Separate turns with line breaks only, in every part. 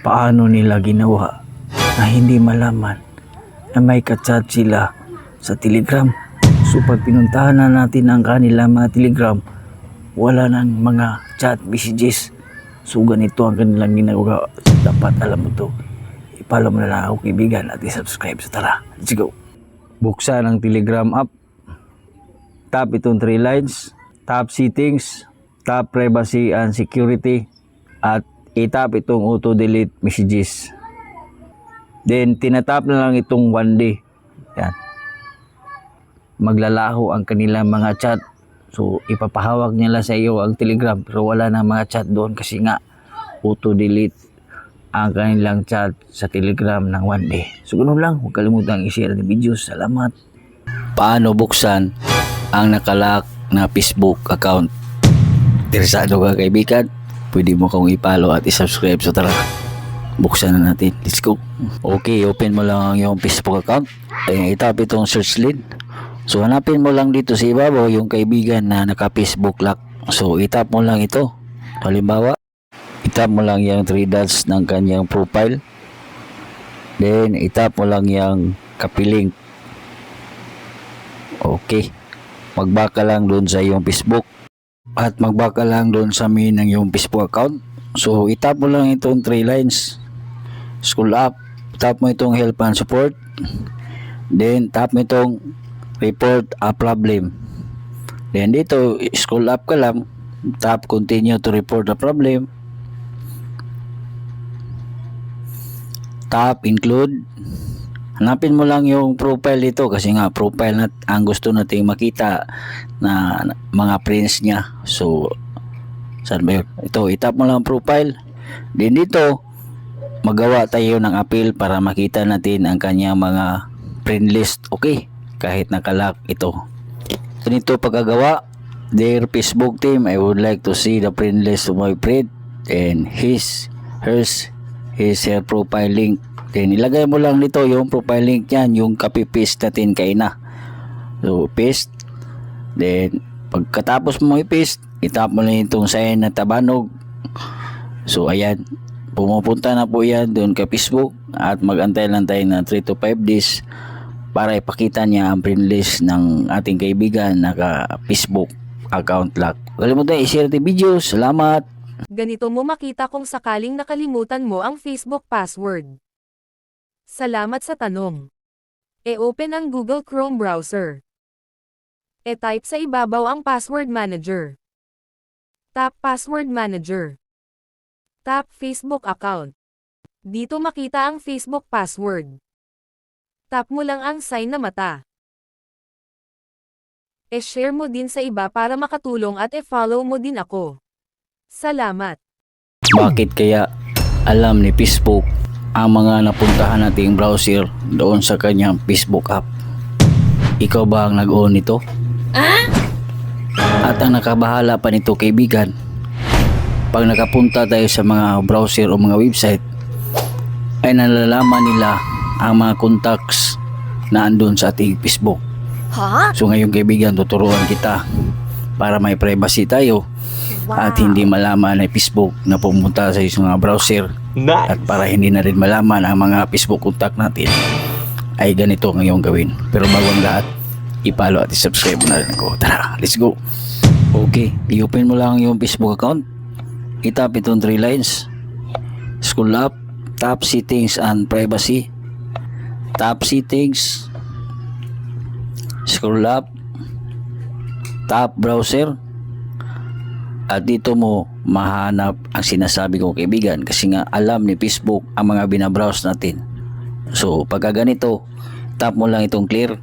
paano nila ginawa na hindi malaman na may ka-chat sila sa Telegram. So pag pinuntahan na natin ang kanila mga Telegram, wala nang mga chat messages. So ganito ang kanilang ginagawa. Dapat alam mo to. I-follow mo na lang ako kaibigan at i-subscribe. So tara, let's go. Buksan ang Telegram app. Tap itong 3 lines. Tap settings. Tap privacy and security. At itap itong auto delete messages. Then tinatap na lang itong 1 day. Yan. Maglalaho ang kanilang mga chat. So ipapahawak nila sa iyo ang Telegram pero wala na mga chat doon kasi nga auto delete ang kanilang chat sa Telegram ng 1 day. So ganoon lang, huwag kalimutang i-share ang video. Salamat. Paano buksan ang nakalock na Facebook account? Interesado ka kaibigan? Pwede mo kong i-follow at i-subscribe. So tara, buksan na natin. Let's go. Okay, open mo lang yung Facebook account. Ayan, itap itong search lid. So hanapin mo lang dito sa ibabaw yung kaibigan na naka-Facebook lock. So itap mo lang ito. Halimbawa, itap mo lang yung 3 dots ng kanyang profile. Then itap mo lang yung copy link. Okay. Magbaka lang doon sa iyong Facebook. At magbaka lang doon sa main ng iyong Facebook account. So itap mo lang itong 3 lines. Scroll up. Tap mo itong help and support. Then tap mo itong report a problem. Then dito scroll up ka lang, tap continue to report a problem, tap include. Hanapin mo lang yung profile dito kasi nga profile na ang gusto nating makita na mga friends niya. So saan ba yun? Ito, itap mo lang profile. Then dito magawa tayo ng appeal para makita natin ang kanyang mga friend list. Okay, kahit nakalock ito. Ganito pagkagawa. Dear Facebook team, I would like to see the friend list of my friend and her profile link. Then ilagay mo lang dito yung profile link niyan, yung copy paste natin kaina. So paste. Then pagkatapos mo i-paste, itap mo lang itong sign na tabanog. So ayan, pumupunta na po yan doon kay Facebook at mag-antay lang tayo ng 3 to 5 days para ipakita niya ang friend list ng ating kaibigan na Facebook account lock. Kalimutan i-share the video. Salamat.
Ganito mo makita kung sakaling nakalimutan mo ang Facebook password. Salamat sa tanong. E-open ang Google Chrome browser. E-type sa ibabaw ang password manager. Tap password manager. Tap Facebook account. Dito makita ang Facebook password. Tap mo lang ang sign na mata. E-share mo din sa iba para makatulong at e-follow mo din ako. Salamat.
Bakit kaya alam ni Facebook ang mga napuntahan nating browser doon sa kanyang Facebook app? Ikaw ba ang nag-own nito? At ang nakabahala pa nito kaibigan, pag nakapunta tayo sa mga browser o mga website, ay nalalaman nila ang mga contacts na andun sa ating Facebook. So ngayon kaibigan, tuturuan kita para may privacy tayo at hindi malaman ng Facebook na pumunta sa isang mga browser. At para hindi na rin malaman ang mga Facebook contact natin, ay ganito ang iyong gawin. Pero bago ang lahat, i-follow at i-subscribe na rin ako. Tara, let's go. Okay, i-open mo lang yung Facebook account. Itap itong 3 lines. Scroll up, tap settings and privacy. Tap settings, scroll up, tap browser, at dito mo mahanap ang sinasabi ko kaibigan kasi nga alam ni Facebook ang mga binabrowse natin. So pagka ganito, tap mo lang itong clear.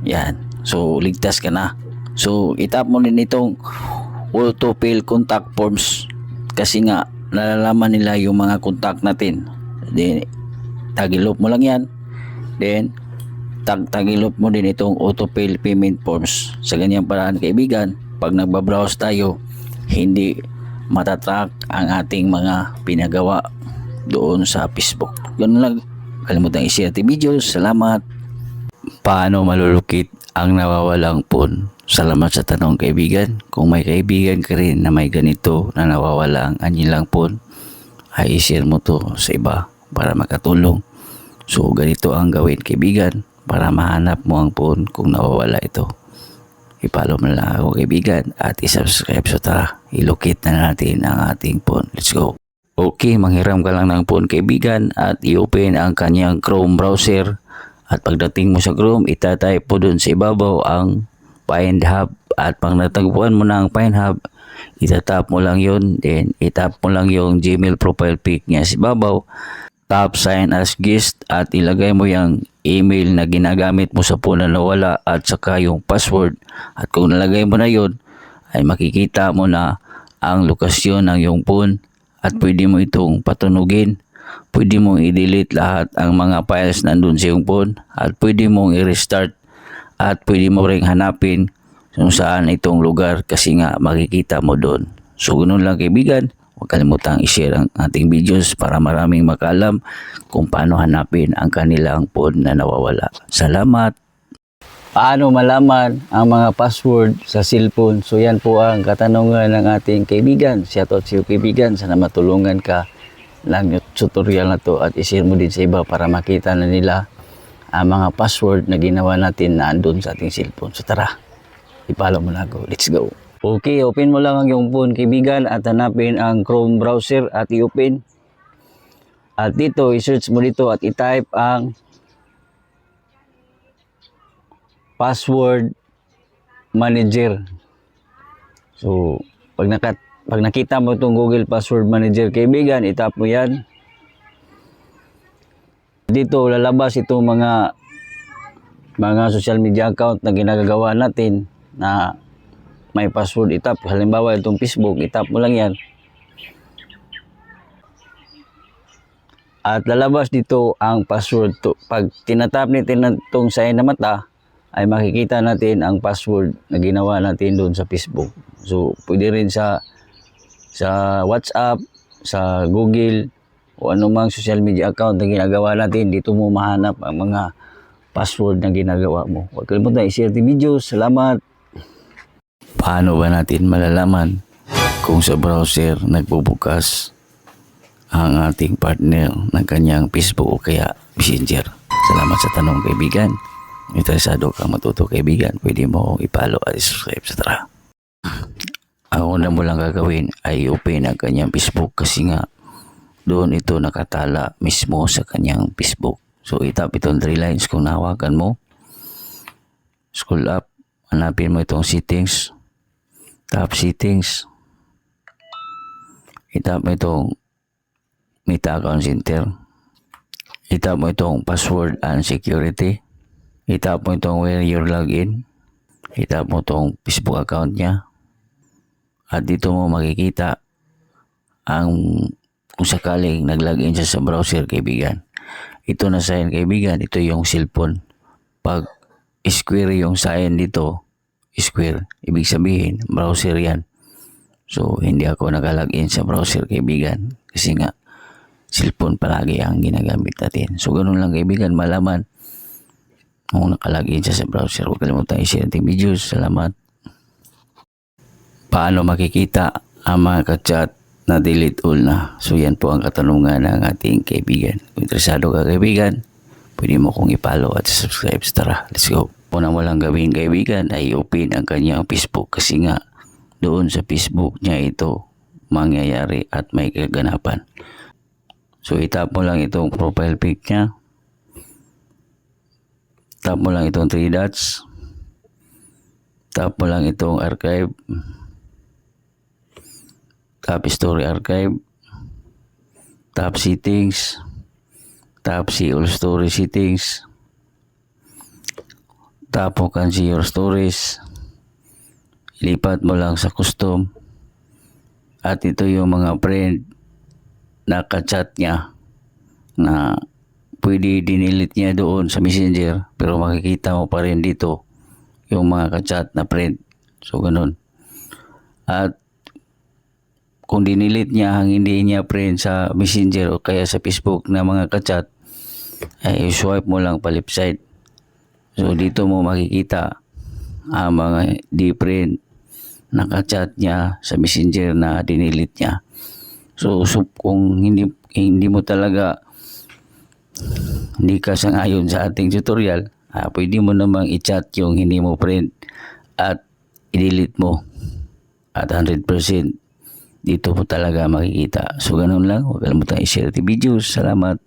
Yan, so ligtas ka na. So itap mo din itong auto fill contact forms kasi nga nalalaman nila yung mga contact natin. Then tagilop mo lang yan. Then tagilop mo din itong autofill payment forms. Sa ganyang paraan kaibigan, pag nagbabrowse tayo, hindi matatrack ang ating mga pinagawa doon sa Facebook. Ganun lang. Kalimutan i-share the video. Salamat. Paano malulukit ang nawawalang phone? Salamat sa tanong kaibigan. Kung may kaibigan ka rin na may ganito na nawawala ang kanilang phone, ay i-share mo to sa iba para makatulong. So ganito ang gawin kaibigan para mahanap mo ang phone kung nawawala ito. I-follow mo lang ako kaibigan at i-subscribe. So tara, ilocate na natin ang ating phone. Let's go. Okay, manghiram ka lang ng phone kaibigan at i-open ang kanyang Chrome browser. At pagdating mo sa Chrome, itatype po dun sa ibabaw ang Find Hub. At pag natagpuan mo na ang Find Hub, itatap mo lang yun. Then itap mo lang yung Gmail profile pic niya sa ibabaw. Tap sign as guest at ilagay mo yung email na ginagamit mo sa phone na nawala at saka yung password. At kung nalagay mo na yun, ay makikita mo na ang lokasyon ng yung phone at pwede mo itong patunugin. Pwede mong i-delete lahat ang mga files nandun sa yung phone at pwede mong i-restart at pwede mo ring hanapin kung saan itong lugar kasi nga makikita mo doon. So ganun lang kaibigan, huwag kalimutang i-share ang ating videos para maraming makaalam kung paano hanapin ang kanilang phone na nawawala. Salamat! Paano malaman ang mga password sa cellphone? So yan po ang katanungan ng ating kaibigan. Shoutout sa iyo kaibigan, sana matulungan ka lang yung tutorial na to at i-share mo din sa iba para makita na nila ang mga password na ginawa natin na andun sa ating cellphone. So tara, i-follow mo na ako. Let's go. Okay, open mo lang ang iyong phone kaibigan at hanapin ang Chrome browser at i-open. At dito, i-search mo dito at i-type ang password manager. So, pag nakita mo itong Google Password Manager kaibigan, itap mo yan. Dito lalabas itong mga social media account na ginagawa natin na may password itap. Halimbawa itong Facebook, itap mo lang yan. At lalabas dito ang password. Pag tinatap natin itong sign na mata, ay makikita natin ang password na ginawa natin doon sa Facebook. So, pwede rin sa WhatsApp, sa Google, o anumang social media account na ginagawa natin. Dito mo mahanap ang mga password na ginagawa mo. Huwag kalimutan i-share the video. Salamat! Paano ba natin malalaman kung sa browser nagbubukas ang ating partner ng kanyang Facebook o kaya Messenger? Salamat sa tanong kaibigan. Interesado kang matuto kaibigan, pwede mo i-follow at i-subscribe sa tara. Ang una mo lang gagawin ay open ang kanyang Facebook kasi nga doon ito nakatala mismo sa kanyang Facebook. So itap itong 3 lines kung nahawakan mo. Scroll up, hanapin mo itong settings. Tap settings. Itap mo itong Meta Account Center. Itap mo itong password and security. Itap mo itong where your login. Itap mo itong Facebook account niya. At dito mo makikita ang kung sakaling nag-login siya sa browser kaibigan. Ito na sign kaibigan, ito yung cellphone. Pag square yung sign dito, square, ibig sabihin browser yan. So hindi ako nag-login sa browser kaibigan kasi nga cellphone palagi ang ginagamit natin. So ganun lang kaibigan, malaman kung nakalagin siya sa browser. Huwag kalimutan i-share ang videos. Salamat. Paano makikita ang mga ka-chat na delete all na? So yan po ang katanungan ng ating kaibigan. Kung interesado ka kaibigan, pwede mo kong i-follow at subscribe. Tara, let's go. Una mo lang gawin kaibigan ay open ang kanyang Facebook kasi nga doon sa Facebook niya ito mangyayari at may kaganapan. So itap mo lang itong profile pic niya. Tap mo lang itong 3 dots. Tap mo lang itong archive. Tap story archive. Tap settings. Tap see all story settings. Tap mo can see your stories. Lipat mo lang sa custom. At ito yung mga friend na ka-chat niya na pwede dinilit niya doon sa Messenger pero makikita mo pa rin dito yung mga ka-chat na friend. So ganun. At kung dinilit niya ang hindi niya friend sa Messenger o kaya sa Facebook na mga ka-chat, ay swipe mo lang pa left side. So dito mo makikita ang mga di friend na ka-chat niya sa Messenger na dinilit niya. So kung hindi mo talaga hindi ka sangayon sa ating tutorial, pwede mo namang i-chat yung hindi mo print at i-delete mo at 100% dito mo talaga makikita. So ganun lang, huwag kalimutan i-share the videos. Salamat.